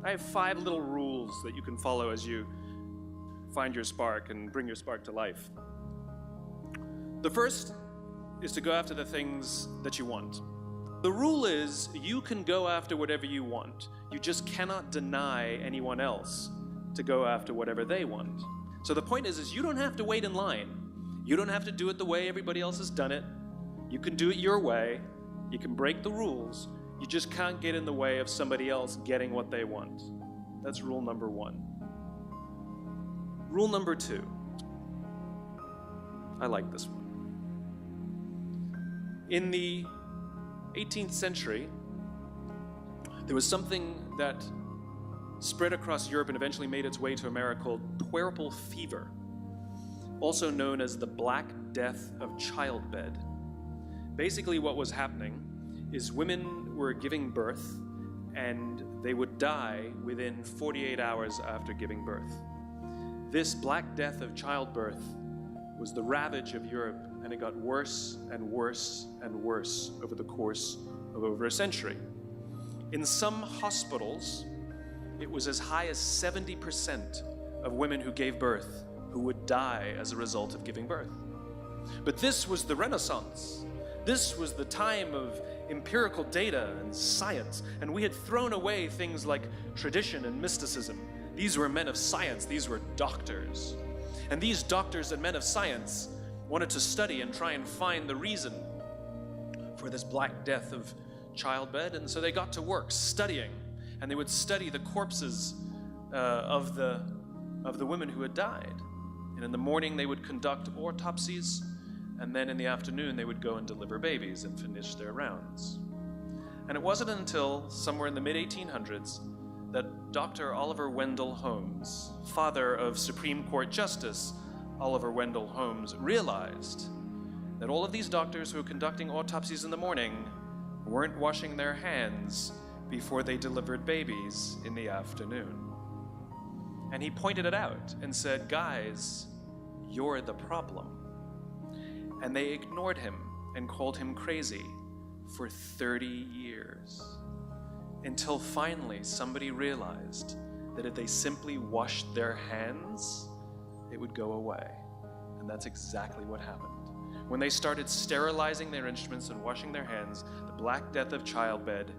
I have 5 little rules that you can follow as you find your spark and bring your spark to life. The first is to go after the things that you want. The rule is you can go after whatever you want. You just cannot deny anyone else to go after whatever they want. So the point is you don't have to wait in line. You don't have to do it the way everybody else has done it. You can do it your way. You can break the rules. You just can't get in the way of somebody else getting what they want. That's rule number 1. Rule number 2. I like this one. In the 18th century, there was something that spread across Europe and eventually made its way to America called puerperal fever, also known as the Black Death of childbed. Basically what was happening is women were giving birth and they would die within 48 hours after giving birth. This Black Death of childbirth was the ravage of Europe, and it got worse and worse and worse over the course of over a century. In some hospitals, it was as high as 70% of women who gave birth who would die as a result of giving birth. But this was the Renaissance. This was the time of empirical data and science, and we had thrown away things like tradition and mysticism. These were men of science, these were doctors. And these doctors and men of science wanted to study and try and find the reason for this Black Death of childbed, and so they got to work studying, and they would study the corpses of the women who had died. And in the morning they would conduct autopsies, and then in the afternoon they would go and deliver babies and finish their rounds. And it wasn't until somewhere in the mid-1800s that Dr. Oliver Wendell Holmes, father of Supreme Court Justice Oliver Wendell Holmes, realized that all of these doctors who were conducting autopsies in the morning weren't washing their hands before they delivered babies in the afternoon. And he pointed it out and said, "Guys, you're the problem." And they ignored him and called him crazy for 30 years. Until finally somebody realized that if they simply washed their hands, it would go away. And that's exactly what happened. When they started sterilizing their instruments and washing their hands, the Black Death of childbed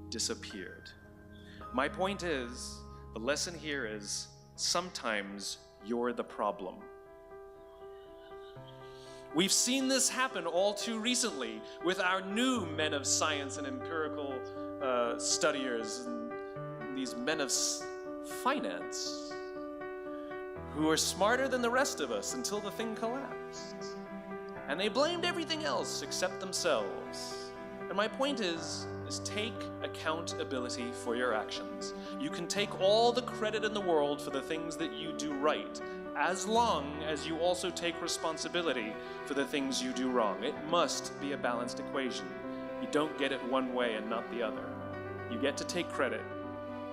disappeared. My point is, the lesson here is, sometimes you're the problem. We've seen this happen all too recently with our new men of science and empirical studiers, and these men of finance who are smarter than the rest of us until the thing collapsed. And they blamed everything else except themselves. And my point is take accountability for your actions. You can take all the credit in the world for the things that you do right, as long as you also take responsibility for the things you do wrong. It must be a balanced equation. You don't get it one way and not the other. You get to take credit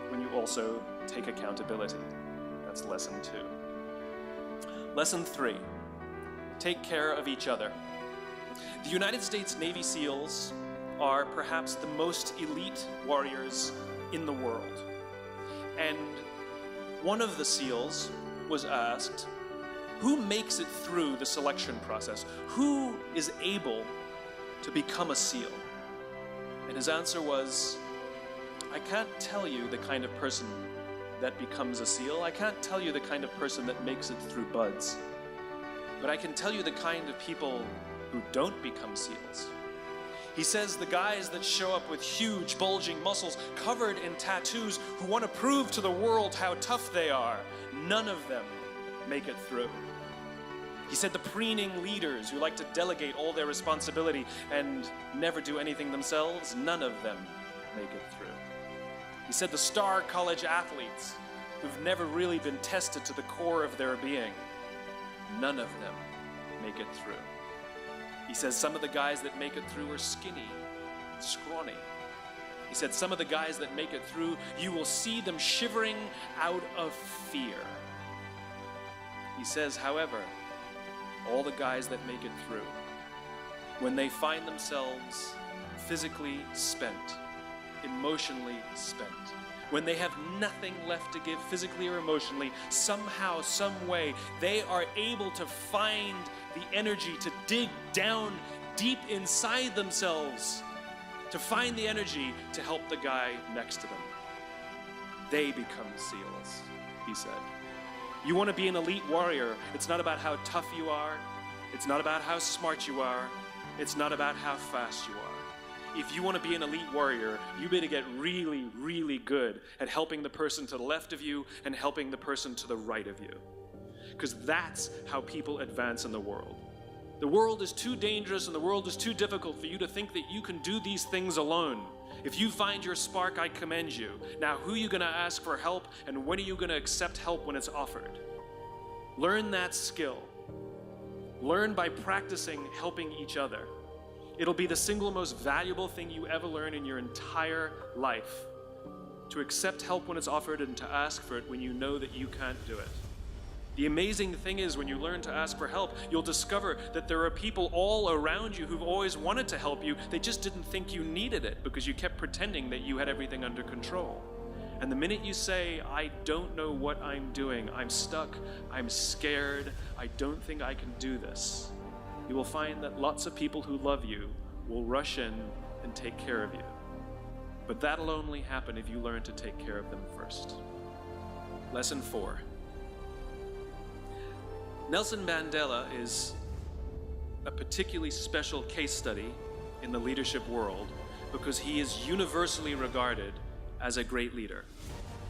when you also take accountability. That's lesson 2. Lesson 3, take care of each other. The United States Navy SEALs are perhaps the most elite warriors in the world. And one of the SEALs was asked, who makes it through the selection process? Who is able to become a SEAL? And his answer was, I can't tell you the kind of person that becomes a SEAL. I can't tell you the kind of person that makes it through BUD/S. But I can tell you the kind of people who don't become SEALs. He says the guys that show up with huge, bulging muscles, covered in tattoos, who want to prove to the world how tough they are, none of them make it through. He said the preening leaders who like to delegate all their responsibility and never do anything themselves, none of them make it through. He said the star college athletes who've never really been tested to the core of their being, none of them make it through. He says some of the guys that make it through are skinny, scrawny. He said some of the guys that make it through, you will see them shivering out of fear. He says, however, all the guys that make it through, when they find themselves physically spent, emotionally spent. When they have nothing left to give physically or emotionally, somehow, some way, they are able to find the energy to dig down deep inside themselves, to find the energy to help the guy next to them. They become SEALs, he said. You want to be an elite warrior. It's not about how tough you are. It's not about how smart you are. It's not about how fast you are. If you want to be an elite warrior, you better get really, really good at helping the person to the left of you and helping the person to the right of you. Because that's how people advance in the world. The world is too dangerous and the world is too difficult for you to think that you can do these things alone. If you find your spark, I commend you. Now, who are you going to ask for help, and when are you going to accept help when it's offered? Learn that skill. Learn by practicing helping each other. It'll be the single most valuable thing you ever learn in your entire life. To accept help when it's offered and to ask for it when you know that you can't do it. The amazing thing is, when you learn to ask for help, you'll discover that there are people all around you who've always wanted to help you. They just didn't think you needed it because you kept pretending that you had everything under control. And the minute you say, I don't know what I'm doing, I'm stuck, I'm scared, I don't think I can do this, you will find that lots of people who love you will rush in and take care of you. But that'll only happen if you learn to take care of them first. Lesson 4. Nelson Mandela is a particularly special case study in the leadership world because he is universally regarded as a great leader.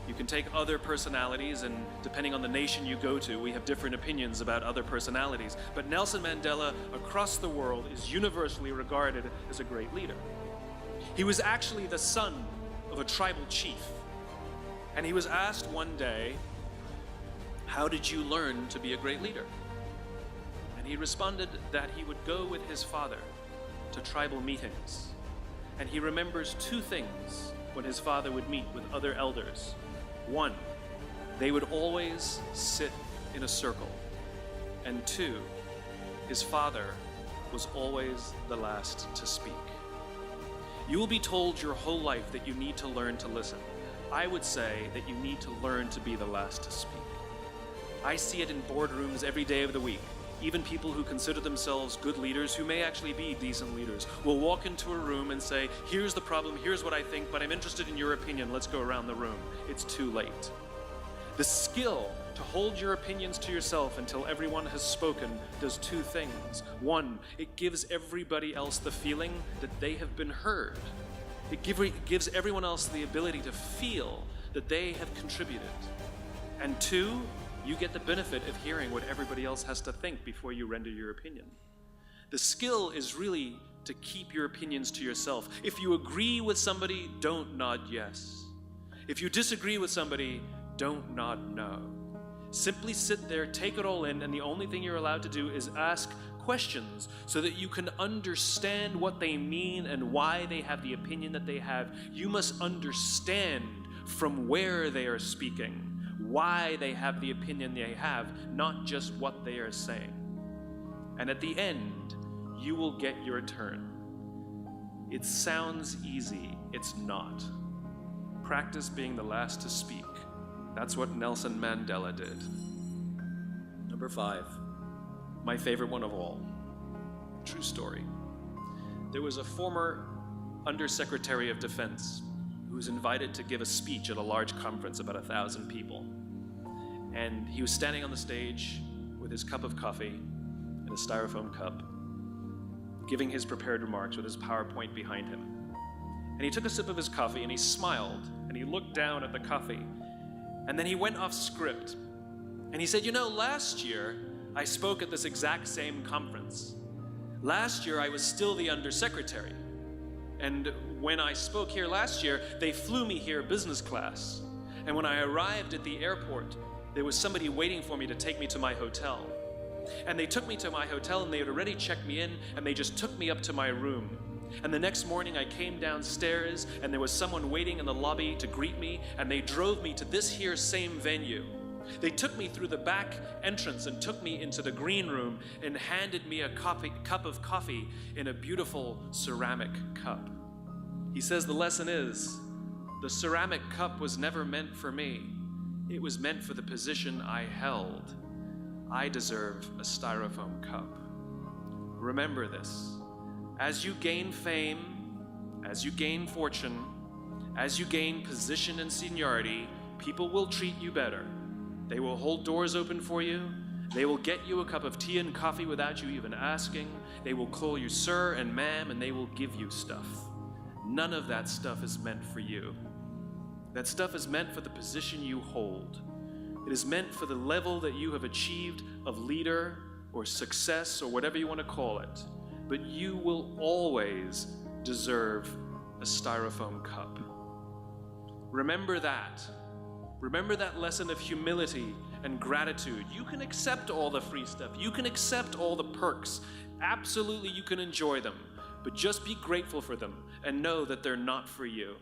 You can take other personalities, and depending on the nation you go to, we have different opinions about other personalities. But Nelson Mandela, across the world, is universally regarded as a great leader. He was actually the son of a tribal chief. And he was asked one day, how did you learn to be a great leader? And he responded that he would go with his father to tribal meetings. And he remembers two things when his father would meet with other elders. One, they would always sit in a circle. And two, his father was always the last to speak. You will be told your whole life that you need to learn to listen. I would say that you need to learn to be the last to speak. I see it in boardrooms every day of the week. Even people who consider themselves good leaders, who may actually be decent leaders, will walk into a room and say, here's the problem, here's what I think, but I'm interested in your opinion, let's go around the room. It's too late. The skill to hold your opinions to yourself until everyone has spoken does two things. One, it gives everybody else the feeling that they have been heard. It gives everyone else the ability to feel that they have contributed. And two, you get the benefit of hearing what everybody else has to think before you render your opinion. The skill is really to keep your opinions to yourself. If you agree with somebody, don't nod yes. If you disagree with somebody, don't nod no. Simply sit there, take it all in, and the only thing you're allowed to do is ask questions so that you can understand what they mean and why they have the opinion that they have. You must understand from where they are speaking, why they have the opinion they have, not just what they are saying. And at the end, you will get your turn. It sounds easy, it's not. Practice being the last to speak. That's what Nelson Mandela did. Number 5, my favorite one of all. True story. There was a former Undersecretary of Defense who was invited to give a speech at a large conference, about 1,000 people. And he was standing on the stage with his cup of coffee and a styrofoam cup, giving his prepared remarks with his PowerPoint behind him. And he took a sip of his coffee and he smiled and he looked down at the coffee. And then he went off script. And he said, last year I spoke at this exact same conference. Last year I was still the undersecretary. And when I spoke here last year, they flew me here business class. And when I arrived at the airport, there was somebody waiting for me to take me to my hotel. And they took me to my hotel and they had already checked me in and they just took me up to my room. And the next morning I came downstairs and there was someone waiting in the lobby to greet me, and they drove me to this here same venue. They took me through the back entrance and took me into the green room and handed me a cup of coffee in a beautiful ceramic cup. He says the lesson is, The ceramic cup was never meant for me. It was meant for the position I held. I deserve a styrofoam cup. Remember this. As you gain fame, as you gain fortune, as you gain position and seniority, people will treat you better. They will hold doors open for you. They will get you a cup of tea and coffee without you even asking. They will call you sir and ma'am, and they will give you stuff. None of that stuff is meant for you. That stuff is meant for the position you hold. It is meant for the level that you have achieved of leader or success or whatever you want to call it. But you will always deserve a styrofoam cup. Remember that. Remember that lesson of humility and gratitude. You can accept all the free stuff. You can accept all the perks. Absolutely, you can enjoy them. But just be grateful for them and know that they're not for you.